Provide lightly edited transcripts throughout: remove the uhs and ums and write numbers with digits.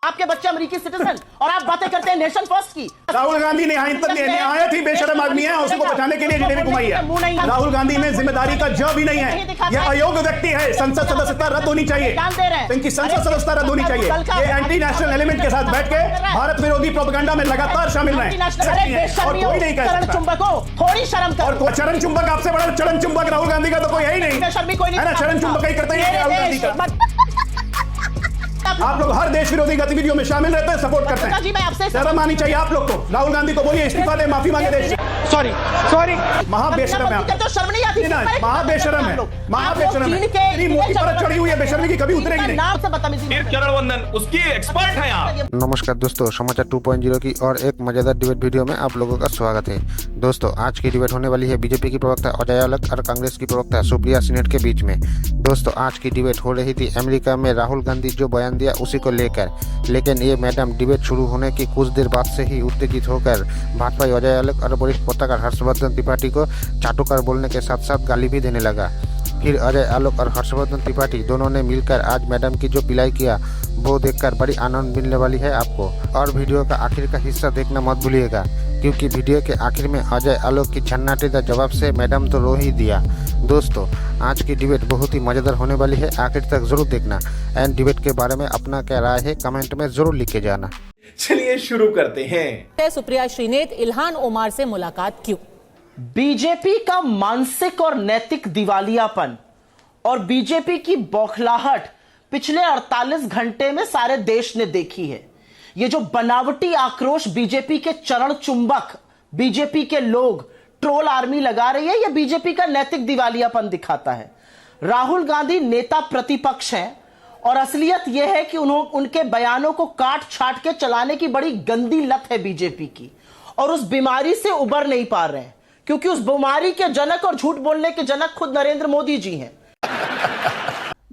आपके बच्चे अमेरिकी सिटीजन और आप बातें करते हैं नेशन फर्स्ट की। राहुल गांधी निहायत ही बेशरम आदमी है, उसको बचाने के लिए जिलेबी घुमाई है। राहुल गांधी में जिम्मेदारी का ज भी नहीं है, यह अयोग्य व्यक्ति है। संसद सदस्यता रद्द होनी चाहिए, इनकी संसद सदस्यता रद्द होनी चाहिए। ये एंटी नेशनल एलिमेंट के साथ बैठ के भारत विरोधी प्रोपेगेंडा में लगातार शामिल रहे और कोई नहीं कह सकता। थोड़ी शर्म करो। और चरण चुंबक आपसे बड़ा चरण चुंबक राहुल गांधी का तो कोई है ही नहीं, है ना। चरण चुंबक ही करते हैं राहुल गांधी का। आप लोग हर देश विरोधी गतिविधियों में शामिल रहते हैं, सपोर्ट करते हैं। जी मैं आपसे शर्म आनी चाहिए आप लोग को। राहुल गांधी को बोलिए इस्तीफा दे, माफी मांगे देश से। सॉरी महाबेशरम है आप, तो शर्म नहीं आती। महाबेशरम है, महाबेशरम है। तेरी मोटी पर चढ़ी हुई है बेशर्मी की, कभी उतरेगी नहीं। नाम से बदतमीजी। चरण वंदन उसकी एक्सपर्ट है आप। नमस्कार दोस्तों, समाचार 2.0 की और एक मजेदार डिबेट वीडियो में आप लोगों का स्वागत है। दोस्तों आज की डिबेट होने वाली है बीजेपी की प्रवक्ता अजय अलक और कांग्रेस की प्रवक्ता सुप्रिया सीनेट के बीच में। दोस्तों आज की डिबेट हो रही थी अमेरिका में राहुल गांधी जो बयान दिया उसी को लेकर, लेकिन ये मैडम डिबेट शुरू होने की कुछ देर बाद से ही उत्तेजित होकर भाजपा अजय अलक और वरिष्ठ पत्रकार हर्षवर्धन त्रिपाठी को चाटुकार बोलने के साथ साथ गाली भी देने लगा। फिर अजय आलोक और हर्षवर्धन त्रिपाठी दोनों ने मिलकर आज मैडम की जो पिलाई किया वो देखकर बड़ी आनंद मिलने वाली है आपको। और वीडियो का आखिर का हिस्सा देखना मत भूलिएगा, क्योंकि वीडियो के आखिर में अजय आलोक की छन्नाटेदार जवाब से मैडम तो रो ही दिया। दोस्तों आज की डिबेट बहुत ही मजेदार होने वाली है, आखिर तक जरूर देखना। एंड डिबेट के बारे में अपना क्या राय है कमेंट में जरूर लिख के जाना। चलिए शुरू करते हैं। सुप्रिया श्रीनेत इल्हान ओमार से मुलाकात क्यों? बीजेपी का मानसिक और नैतिक दिवालियापन और बीजेपी की बौखलाहट पिछले 48 घंटे में सारे देश ने देखी है। ये जो बनावटी आक्रोश बीजेपी के चरण चुंबक, बीजेपी के लोग, ट्रोल आर्मी लगा रही है, यह बीजेपी का नैतिक दिवालियापन दिखाता है। राहुल गांधी नेता प्रतिपक्ष हैं और असलियत यह है कि उनके बयानों को काट छाट के चलाने की बड़ी गंदी लत है बीजेपी की, और उस बीमारी से उबर नहीं पा रहे हैं, क्योंकि उस बीमारी के जनक और झूठ बोलने के जनक खुद नरेंद्र मोदी जी हैं।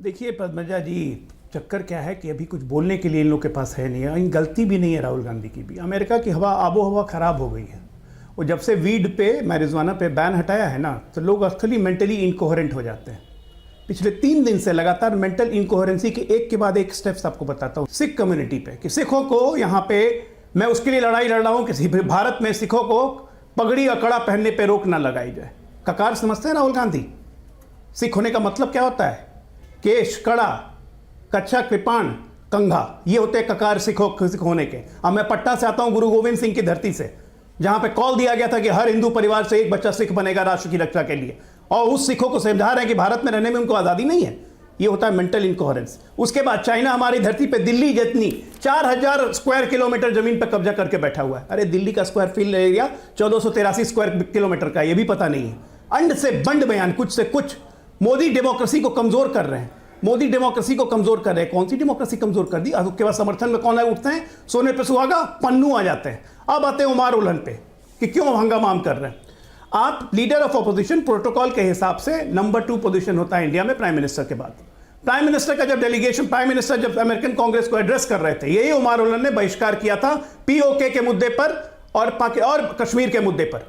देखिए पद्मजा जी, चक्कर क्या है कि अभी कुछ बोलने के लिए इन लोग के पास है नहीं है। इन गलती भी नहीं है राहुल गांधी की भी। अमेरिका की आबो हवा खराब हो गई है, और जब से वीड पे, मैरिजुआना पे बैन हटाया है ना, तो लोग एक्चुअली मेंटली इनकोहेरेंट हो जाते हैं। पिछले 3 दिन से लगातार मेंटल इनकोहेरेंसी के एक के बाद एक स्टेप्स आपको बताता हूँ। सिख कम्युनिटी पे, कि सिखों को यहाँ पे, मैं उसके लिए लड़ाई लड़ रहा हूँ कि भारत में सिखों को पगड़ी और कड़ा पहनने पे रोक ना लगाई जाए। ककार समझते हैं राहुल गांधी? सिख होने का मतलब क्या होता है? केश, कड़ा, कच्छा, कृपाण, कंघा, ये होते हैं ककार सिख होने के। अब मैं पटना से आता हूं, गुरु गोविंद सिंह की धरती से, जहां पे कॉल दिया गया था कि हर हिंदू परिवार से एक बच्चा सिख बनेगा राष्ट्र की रक्षा के लिए, और उस सिखों को समझा रहे हैं कि भारत में रहने में उनको आज़ादी नहीं है। ये होता है मेंटल इनकोहेरेंस। उसके बाद चाइना हमारी धरती पे दिल्ली जितनी 4000 स्क्वायर किलोमीटर जमीन पर कब्जा करके बैठा हुआ है। अरे दिल्ली का square field area 1483 square kilometre का, ये भी पता नहीं है। अंड से बंड बयान, कुछ से कुछ। मोदी डेमोक्रेसी को कमजोर कर रहे हैं, मोदी डेमोक्रेसी को कमजोर कर रहे हैं। कौन सी डेमोक्रेसी कमजोर कर दी? उसके बाद समर्थन में कौन है उठते हैं? सोने पे सुहागा, पन्नू आ जाते हैं। अब आते हैं उमार उल्हन पे कि क्यों हंगामा कर रहे हैं। आप लीडर ऑफ ऑपोजिशन प्रोटोकॉल के हिसाब से नंबर 2 पोजीशन होता है इंडिया में प्राइम मिनिस्टर के बाद। प्राइम मिनिस्टर का जब डेलीगेशन, प्राइम मिनिस्टर जब अमेरिकन कांग्रेस को एड्रेस कर रहे थे, यही उमार उल्हन ने बहिष्कार किया था पीओके के मुद्दे पर और कश्मीर के मुद्दे पर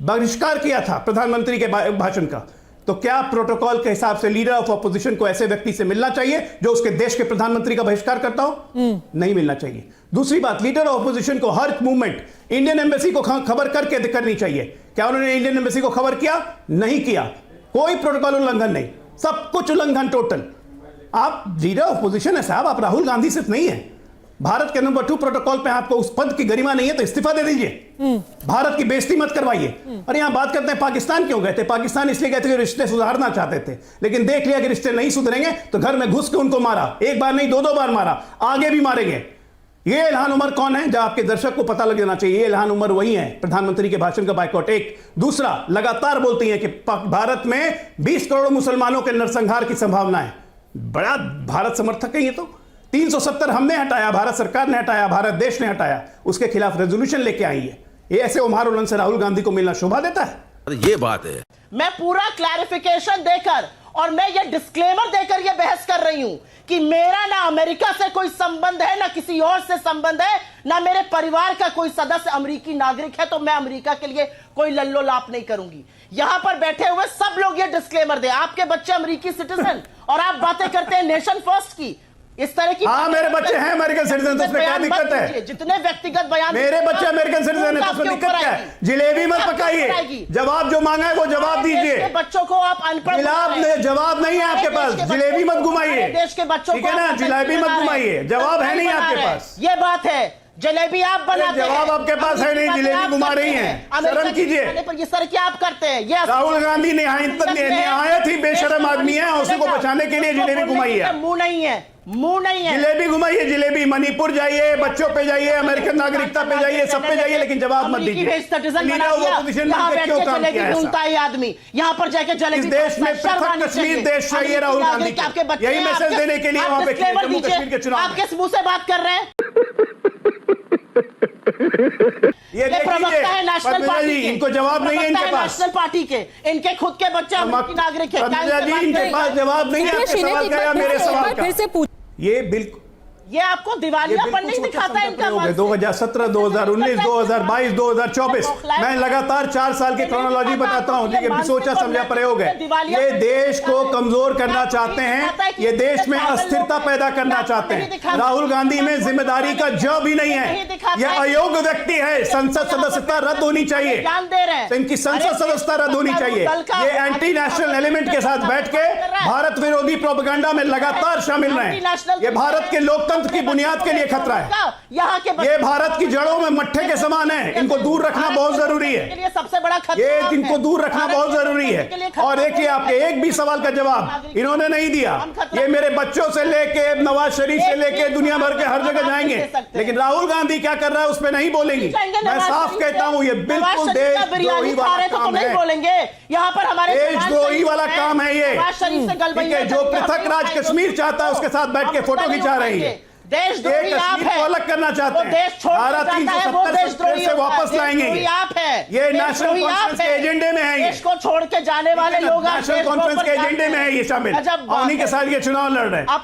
बहिष्कार किया था प्रधानमंत्री के भाषण का। तो क्या प्रोटोकॉल के हिसाब से लीडर ऑफ ऑपोजिशन को ऐसे व्यक्ति से मिलना चाहिए जो उसके देश के प्रधानमंत्री का बहिष्कार करता हो? नहीं मिलना चाहिए। दूसरी बात, लीडर ऑफ ऑपोजिशन को हर मूवमेंट इंडियन एम्बेसी को खबर करके करनी चाहिए। क्या उन्होंने इंडियन एम्बेसी को खबर किया? नहीं किया। कोई प्रोटोकॉल उल्लंघन नहीं, सब कुछ उल्लंघन टोटल। आप लीडर ऑफ ऑपोजिशन है साहब, आप राहुल गांधी सिर्फ नहीं है। भारत के नंबर 2 प्रोटोकॉल पे आपको उस पद की गरिमा नहीं है तो इस्तीफा दे दीजिए। भारत की बेइज्जती मत करवाइए। और यहां बात करते हैं पाकिस्तान क्यों गए थे? पाकिस्तान इसलिए गए थे कि रिश्ते सुधारना चाहते थे, लेकिन देख लिया कि रिश्ते नहीं सुधरेंगे तो घर में घुस के उनको मारा। एक बार नहीं, 2 बार मारा, आगे भी मारेंगे। ये इल्हान उमर कौन है? जब आपके दर्शक को पता लग जाना चाहिए, ये इल्हान उमर वही है प्रधानमंत्री के भाषण का बाइकआउट। एक दूसरा, लगातार बोलती है कि भारत में 20 करोड़ मुसलमानों के नरसंहार की संभावना है। बड़ा भारत समर्थक है ये तो। 370 हमने हटाया, भारत सरकार ने हटाया, भारत देश ने हटाया, उसके खिलाफ रेजोल्यूशन लेके आई है। ये ऐसे उमार उल्हन से राहुल गांधी को मिलना शोभा देता है? ये बात है। मैं पूरा क्लैरिफिकेशन देकर और मैं ये डिस्क्लेमर देकर ये बहस कर रही हूं कि मेरा ना अमेरिका से कोई संबंध है, ना किसी और से संबंध है, ना मेरे परिवार का कोई सदस्य अमेरिकी नागरिक है, तो मैं अमेरिका के लिए कोई लल्लो लाप नहीं करूंगी। यहां पर बैठे हुए सब लोग ये डिस्क्लेमर दे, आपके बच्चे अमेरिकी सिटीजन और आप बातें करते हैं नेशन फर्स्ट की। इस तरह की हाँ, मेरे बच्चे हैं अमेरिकन सिटीजन, तो उसमें क्या दिक्कत है? जितने व्यक्तिगत बयान मेरे बच्चे अमेरिकन सिटीजन है, तो उसमें दिक्कत क्या है? जिलेबी मत पकाइए, जवाब जो मांगा है वो जवाब दीजिए। बच्चों को आप अनपढ़ जवाब नहीं है आपके पास, जिलेबी मत घुमाइए। देश के बच्चों ठीक है ना, जिलेबी मत घुमाइए, जवाब है नहीं आपके पास। ये बात है, जलेबी आप बनाते हैं, जवाब आपके पास है नहीं, जिलेबी घुमा रही हैं। शर्म कीजिए। पर इस तरह क्या आप करते हैं? ये राहुल गांधी निहायत ही बेशरम आदमी है, उसी को बचाने के लिए जिलेबी घुमाइए। मुंह नहीं है, मुंह नहीं है। जिलेबी घुमाइए, जिलेबी। मणिपुर जाइए, बच्चों पे जाइए, अमेरिकन नागरिकता पे जाइए, सब पे जाइए, लेकिन जवाब मत दीजिए। आदमी यहाँ पर जाके जलेबी, इस देश में पृथक कश्मीर देश चाहिए राहुल गांधी को। यही मैसेज देने के लिए वहां पे जम्मू कश्मीर के चुनाव। आप किस मुंह से बात कर रहे हैं? ये प्रवक्ता है नेशनल पार्टी के, इनको जवाब नहीं है इनके पास। नेशनल पार्टी के, इनके खुद के बच्चे अमेरिकी नागरिक है। जी, इनके पास जवाब नहीं है आपके सवाल का या मेरे सवाल का। फिर से पूछ, ये बिल्कुल, ये आपको दिवालियापन नहीं दिखाता इनका। 2017, 2019, 2022, 2024 मैं लगातार 4 साल की क्रोनोलॉजी बताता हूं। देखिए, सोचा समझा प्रयोग है। ये देश को कमजोर करना चाहते हैं, ये देश में अस्थिरता पैदा करना चाहते हैं। राहुल गांधी में जिम्मेदारी का ज भी नहीं है, यह अयोग्य व्यक्ति है। संसद सदस्यता रद्द होनी चाहिए, इनकी संसद सदस्यता रद्द होनी चाहिए। ये एंटी नेशनल एलिमेंट के साथ बैठ के भारत विरोधी प्रोपेगेंडा में लगातार शामिल रहे। ये भारत के लोकतंत्र की बुनियाद के लिए खतरा है। यहाँ के ये भारत की जड़ों में मट्ठे के समान है, इनको दूर रखना बहुत जरूरी है। सबसे बड़ा खतरा ये इनको दूर रखना बहुत जरूरी है। और देखिए, आपके एक भी सवाल का जवाब इन्होंने नहीं दिया। ये मेरे बच्चों से लेके नवाज शरीफ से लेके दुनिया भर के हर जगह जाएंगे, लेकिन राहुल गांधी क्या कर रहा है उस पर नहीं बोलेंगे। मैं साफ कहता हूं, ये बिल्कुल देशद्रोही वाला काम है। बोलेंगे यहाँ पर हमारे देशद्रोही वाला काम है ये। जो पृथक राज कश्मीर चाहता है उसके साथ बैठ के फोटो खिंचा रही है। देशद्रोही आप हैं, अलग करना चाहते हैं। देश छोड़ धारा 370 से वापस लाएंगे। आप हैं, ये नेशनल कॉन्फ्रेंस के एजेंडे में है। देश को छोड़ के जाने वाले लोग नेशनल कॉन्फ्रेंस के एजेंडे में है ये शामिल। उन्हीं के साथ ये चुनाव लड़ रहे हैं।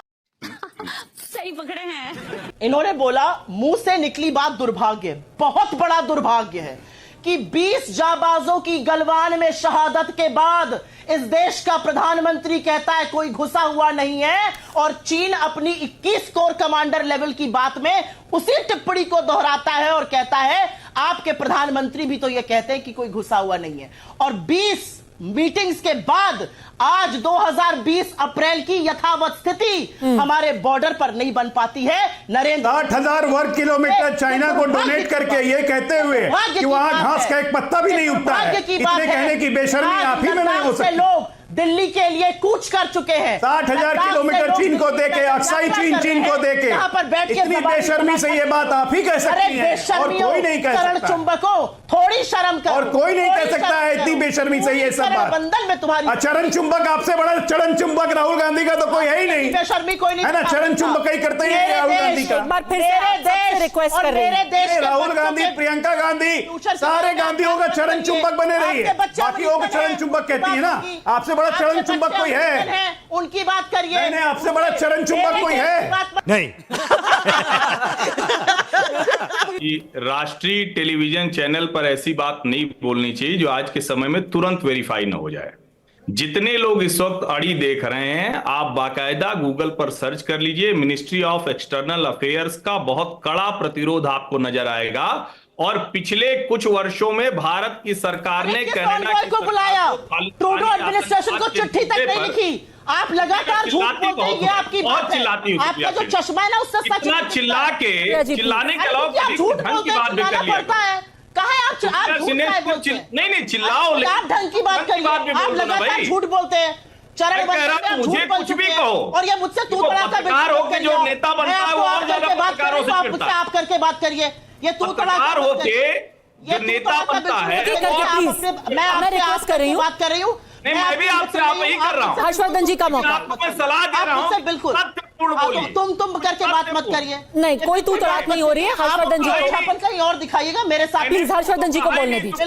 सही पकड़े हैं। इन्होंने बोला, मुंह से निकली बात दुर्भाग्य, बहुत बड़ा दुर्भाग्य है कि 20 जाबाजों की गलवान में शहादत के बाद इस देश का प्रधानमंत्री कहता है कोई घुसा हुआ नहीं है, और चीन अपनी 21 कोर कमांडर लेवल की बात में उसी टिप्पणी को दोहराता है और कहता है आपके प्रधानमंत्री भी तो यह कहते हैं कि कोई घुसा हुआ नहीं है। और 20 मीटिंग्स के बाद आज 2020 अप्रैल की यथावत स्थिति हमारे बॉर्डर पर नहीं बन पाती है। नरेंद्र 60,000 वर्ग किलोमीटर चाइना को डोनेट करके ये कहते हुए कि वहां घास का एक पत्ता भी नहीं उगता है, इतने कहने की बेशर्मी आप ही में नहीं हो सकती। लोग दिल्ली के लिए कूच कर चुके हैं। 60,000 किलोमीटर चीन को देके, अक्साई चीन को देके, इतनी बेशर्मी से ये बात आप ही कह सकती हैं, और कोई नहीं कह सकता। चुंबकों, थोड़ी शर्म करो। और कोई नहीं कह सकता है इतनी बेशर्मी से ये सब बात। बंधन में तुम्हारी चरण चुंबक, आपसे बड़ा चरण चुंबक राहुल गांधी का तो कोई है ही नहीं। बेशर्मी कोई नहीं है ना, चरण चुंबक ही करते हैं राहुल गांधी का। एक बार फिर से आपसे रिक्वेस्ट कर रही हूं। राहुल गांधी, प्रियंका गांधी, सारे गांधियों का चरण चुंबक बने रही है। बाकियों को चरण चुंबक कहती है ना, आपसे बड़ा चरण चुंबक कोई है? उनकी बात करिए। नहीं, आपसे बड़ा चरण चुंबक कोई है? नहीं। राष्ट्रीय टेलीविजन चैनल पर ऐसी बात नहीं बोलनी चाहिए जो आज के समय में तुरंत वेरीफाई न हो जाए। जितने लोग इस वक्त अड़ी देख रहे हैं, आप बाकायदा गूगल पर सर्च कर लीजिए, मिनिस्ट्री ऑफ एक्सटर्नल अफेयर्स का बहुत कड़ा प्रतिरोध आपको नजर आएगा। और पिछले कुछ वर्षों में भारत की सरकार ने कनाडा को बुलाया, ट्रूडो एडमिनिस्ट्रेशन को चिट्ठी तक नहीं लिखी। आप लगातार झूठ बोलते हैं, ये आपकी बात है। आपका जो चश्मा है ना, उससे सच चिल्लाने के अलावा झूठ ढंग की बात भी कर लिया। कहा है आप नहीं चिल्लाओ, आप ढंग की बात करिए। आप लगातार झूठ बोलते हैं। चरण मुझे कुछ भी कहो, और ये मुझसे तू बड़ा पत्रकार होकर जो नेता बनता है वो और ज्यादा पत्रकारों से आप मुझसे आप करके बात करिए। ये तू पत्रकार होके जो नेता बनता है, मैं रिक्वेस्ट कर रही हूँ, बात कर रही हूँ। नहीं, मैं भी आपसे आप ही कर रहा हूँ। हर्षवर्धन जी का मौका, आपको मैं सलाह दे रहा हूँ, बिल्कुल तुम करके बात मत करिए। नहीं, कोई तू तड़ाक नहीं हो रही है। हर्षवर्धन जी को कहीं और दिखाइएगा, मेरे साथ प्लीज हर्षवर्धन जी को बोलने दीजिए।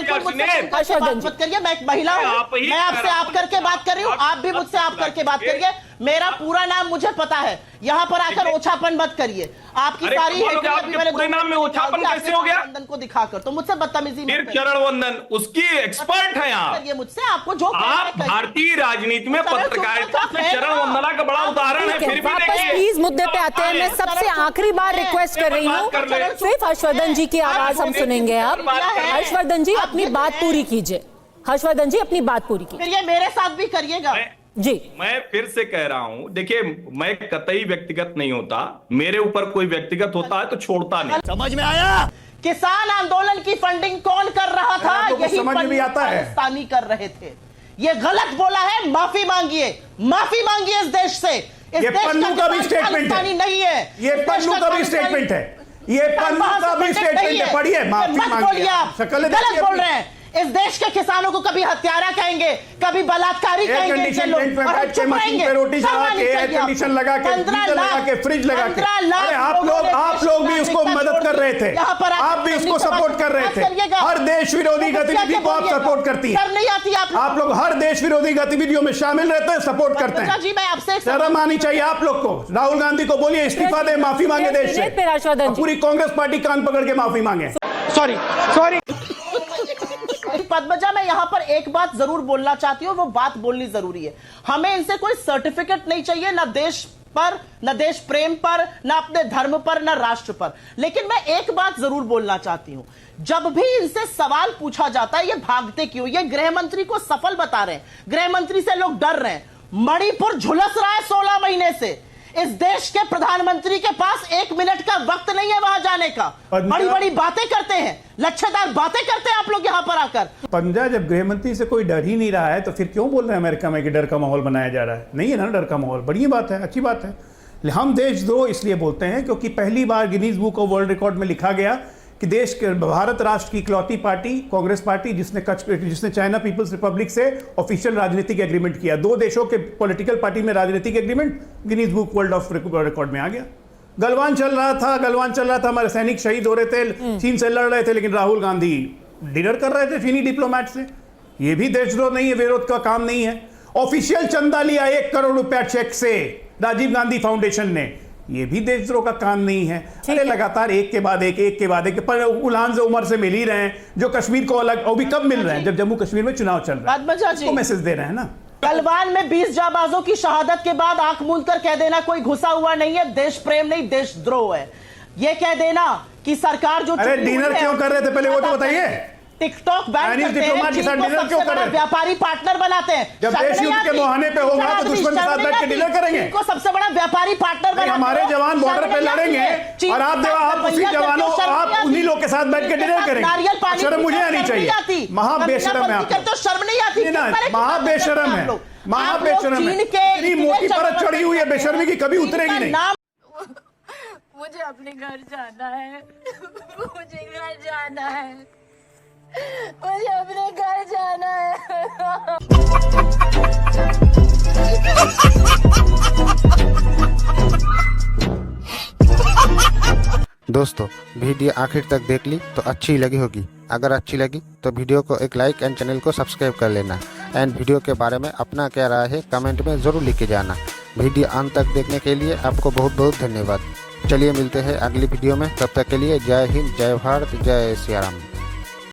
हर्षवर्धन मत करिए, मैं एक महिला हूँ, मैं आपसे आप करके बात कर रही हूँ, आप भी मुझसे आप करके बात करिए। मेरा पूरा नाम मुझे पता है, यहाँ पर आकर ओछापन मत करिए। आपकी अरे सारी कमाल हो गया, आपके पूरे नाम में ओछापन कैसे हो गया? वंदन को दिखाकर तो मुझसे बदतमीजी फिर चरण वंदन उसकी एक्सपर्ट है आप। करिए मुझसे, आपको जो आप भारतीय राजनीति में पत्रकारिता से चरण वंदना का बड़ा उदाहरण है। ठीक फिर है, भी वापस देखिए, प्लीज मुद्दे पे आते हैं। मैं सबसे आखिरी बार रिक्वेस्ट कर रही हूँ, सिर्फ हर्षवर्धन जी की आवाज हम सुनेंगे अब। हर्षवर्धन जी अपनी बात पूरी कीजिए। हर्षवर्धन जी अपनी बात पूरी कीजिए। फिर ये मेरे साथ भी करिएगा जी। मैं फिर से कह रहा हूं, देखिए मैं कतई व्यक्तिगत नहीं होता, मेरे ऊपर कोई व्यक्तिगत होता है तो छोड़ता नहीं। समझ में आया? किसान आंदोलन की फंडिंग कौन कर रहा था? आप लोगों को यही समझ में भी आता है। पाकिस्तानी कर रहे थे। ये गलत बोला है, माफी मांगिए, माफी मांगिए इस देश से। इस ये देश पन्नू का भी किसान स्टेटमेंट पाकिस्तानी है। नहीं है। ये इस देश पन्नू का भी स्टेटमेंट है। ये पन्नू का भी स्टेटमेंट है। पढ़िए, माफी मत मांगिए। बोलिए आप, शक्ल गलत देखिए बोल अपनी। रहे हैं। इस देश के किसानों को कभी हत्यारा कहेंगे, कभी बलात्कारी एयर कहेंगे। कंडीशन लोग टेंट में और हम बैठ के चुप मशीन रहेंगे। पे रोटी शर्म चढ़ा आनी के, एयर चाहिए कंडीशन आपको। लगा के, 15 गीजर लगा के, फ्रिज लगा के। 15 लाख अरे आप लोगों लोग ने भी उसको मदद कर रहे थे। यहाँ पर आप भी उसको सपोर्ट कर रहे थे। हर देश विरोधी गतिविधि को आप सपोर्ट करती है। शर्म नहीं आती आप लोग हर देश विरोधी गतिविधियों में शामिल रहते हैं, सपोर्ट करते हैं। जी मैं आपसे शर्म आनी चाहिए आप लोग को। राहुल गांधी को बोलिए इस्तीफा दे, माफी मांगे देश से। फिर हर्षवर्धन जी। पूरी कांग्रेस पार्टी कान पकड़ के माफी मांगे। सॉरी पद्मजा, मैं यहाँ पर एक बात जरूर बोलना चाहती हूँ, वो बात बोलनी जरूरी है। हमें इनसे कोई सर्टिफिकेट नहीं चाहिए, ना देश पर, न देश प्रेम पर, न अपने धर्म पर, न राष्ट्र पर। लेकिन मैं एक बात जरूर बोलना चाहती हूं, जब भी इनसे सवाल पूछा जाता है ये भागते क्यों? ये गृह मंत्री को सफल बता रहे हैं, गृह मंत्री से लोग डर रहे हैं। मणिपुर झुलस रहा है 16 महीने से। इस देश के प्रधानमंत्री के पास 1 मिनट का वक्त नहीं है वहां जाने का। बड़ी बड़ी बातें करते हैं, लच्छेदार बातें करते हैं आप लोग यहां पर आकर। पंजाब जब गृह मंत्री से कोई डर ही नहीं रहा है तो फिर क्यों बोल रहे हैं अमेरिका में कि डर का माहौल बनाया जा रहा है? नहीं है ना डर का माहौल। बढ़िया बात है, अच्छी बात है। हम देशद्रोह इसलिए बोलते हैं क्योंकि पहली बार Guinness book of world record में लिखा गया कि देश के भारत राष्ट्र की इकलौती पार्टी कांग्रेस पार्टी जिसने चाइना पीपल्स रिपब्लिक से ऑफिशियल राजनीतिक एग्रीमेंट किया। 2 देशों के पॉलिटिकल पार्टी में राजनीतिक agreement Guinness book world of record में आ गया। गलवान चल रहा था, हमारे सैनिक शहीद हो रहे थे, चीन से लड़ रहे थे, लेकिन राहुल गांधी डिनर कर रहे थे चीनी डिप्लोमैट से। ये भी देशद्रोह नहीं है, विरोध का काम नहीं है। ऑफिशियल चंदा लिया 1 करोड़ रुपया चेक से राजीव गांधी फाउंडेशन ने, ये भी देशद्रोह का काम नहीं है। अरे लगातार एक के बाद एक पर उलान से उमर से मिल ही रहे हैं, जो कश्मीर को अलग, और भी कब मिल रहे हैं जब जम्मू कश्मीर में चुनाव चल रहा है, तो मैसेज दे रहे हैं ना। गलवान में 20 जाबाजों की शहादत के बाद आंख मूंद कर कह देना कोई घुसा हुआ नहीं है, देश प्रेम नहीं देशद्रोह है। ये कह देना कि सरकार जो अरे डिनर क्यों कर रहे थे पहले वो तो बताइए। टिकटॉक बैन करते हैं, डिप्लोमेट के साथ डिनर क्यों कर रहे हैं? व्यापारी पार्टनर बनाते हैं। जब देश युद्ध के मुहाने पे होगा तो दुश्मन के साथ बैठ के डिनर करेंगे। इनको सबसे बड़ा व्यापारी पार्टनर बनाते हैं। हमारे जवान बॉर्डर पे लड़ेंगे और आप उसी जवानों, आप उन्हीं लोग के साथ बैठ के डिनर करेंगे। शर्म मुझे आनी चाहिए। महाबेशरम है आप। तो शर्म नहीं आती? महाबेशरम है, महाबेशरम है। इतनी मोटी परत चढ़ी हुई है बेशर्मी की, कभी उतरेगी नहीं। मुझे अपने घर जाना है, मुझे घर जाना है, मुझे अपने घर जाना है। दोस्तों वीडियो आखिर तक देख ली तो अच्छी लगी होगी। अगर अच्छी लगी तो वीडियो को एक लाइक एंड चैनल को सब्सक्राइब कर लेना। एंड वीडियो के बारे में अपना क्या राय है कमेंट में ज़रूर लिख के जाना। वीडियो अंत तक देखने के लिए आपको बहुत बहुत धन्यवाद। चलिए मिलते हैं अगली वीडियो में, तब तक के लिए जय हिंद, जय भारत, जय सिया राम।